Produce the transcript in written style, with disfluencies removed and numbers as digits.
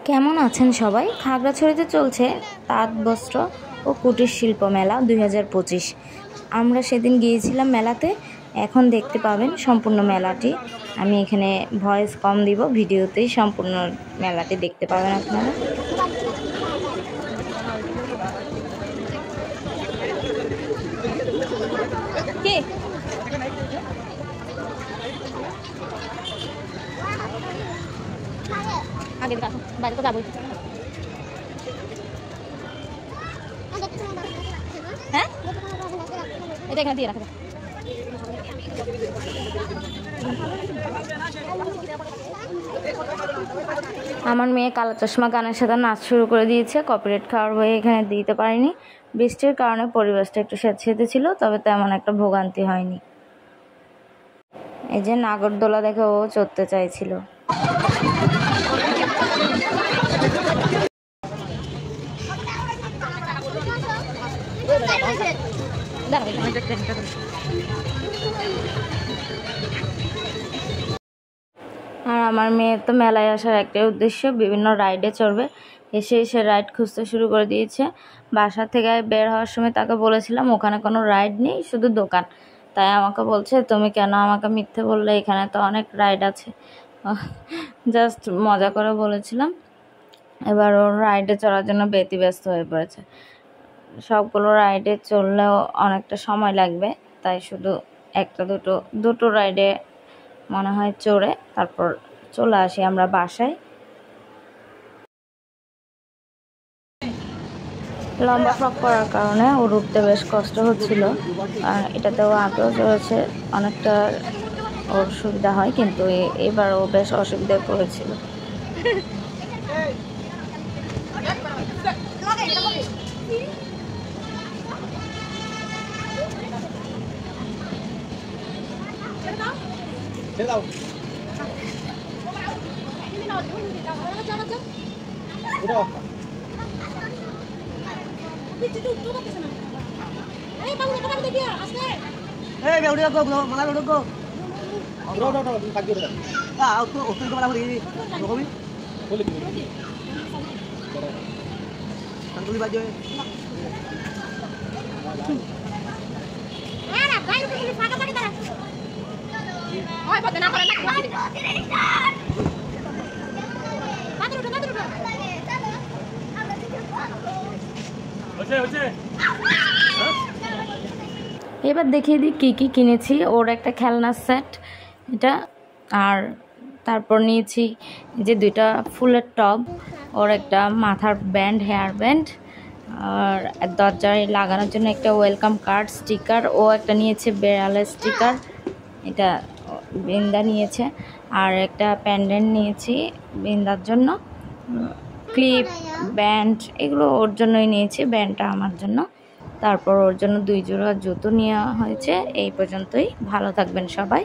কেমন আছেন সবাই? খাগড়াছড়িতে চলছে তাঁত বস্ত্র ও কুটির শিল্প মেলা 2025। আমরা সেদিন গিয়েছিলাম মেলাতে। এখন দেখতে পাবেন সম্পূর্ণ মেলাটি। আমি এখানে ভয়েস কম দিব, ভিডিওতেই সম্পূর্ণ মেলাটি দেখতে পাবেন আপনারা। কে আগে দেখো বাইরে তো যাবোই। হ্যাঁ, এটা এখানে দিয়ে রাখবে। আমার মেয়ে কালো চশমা গানের সাথে নাচ শুরু করে দিয়েছে। কপিরাইট খাওয়ার ভয়ে এখানে দিতে পারিনি। বৃষ্টির কারণে পরিবেশটা একটু স্যাঁতসেঁতে ছিল, তবে তেমন একটা ভোগান্তি হয়নি। এই যে নাগরদোলা দেখে ও চড়তে চাইছিল। আর আমার মেয়ের তো মেলায় আসার একটাই উদ্দেশ্য, বিভিন্ন রাইডে চড়বে। এসে রাইড খুঁজতে শুরু করে দিয়েছে। বাসা থেকে বের হওয়ার সময় তাকে বলেছিলাম ওখানে কোনো রাইড নেই, শুধু দোকান। তাই আমাকে বলছে তুমি কেন আমাকে মিথ্যে বললে, এখানে তো অনেক রাইড আছে। জাস্ট মজা করে বলেছিলাম। এবার ওর রাইডে চড়ার জন্য ব্যতিব্যস্ত হয়ে পড়েছে। সবগুলো রাইডে চললেও অনেকটা সময় লাগবে, তাই শুধু একটা দুটো রাইডে মনে হয় চড়ে তারপর চলে আসি আমরা বাসায়। লম্বা ফ্রক পরার কারণে ওর উঠতে বেশ কষ্ট হচ্ছিল। আর এটাতেও আগেও চড়েছে, অনেকটা ওর সুবিধা হয়, কিন্তু এবার ও বেশ অসুবিধায় পড়েছিল। এবার দেখিয়ে দিই কী কী কিনেছি। ওর একটা খেলনার সেট এটা, আর তারপর নিয়েছি যে দুইটা ফুলের টব, ওর একটা মাথার ব্যান্ড, হেয়ার ব্যান্ড, আর দরজায় লাগানোর জন্য একটা ওয়েলকাম কার্ড স্টিকার। ও একটা নিয়েছে বেড়ালের স্টিকার, এটা বৃন্দা নিয়েছে। আর একটা প্যান্ডেন্ট নিয়েছি বৃন্দার জন্য। ক্লিপ, ব্যান্ড এগুলো ওর জন্যই নিয়েছি, ব্যান্ডটা আমার জন্য। তারপর ওর জন্য 2 জোড়া জুতো নেওয়া হয়েছে। এই পর্যন্তই। ভালো থাকবেন সবাই।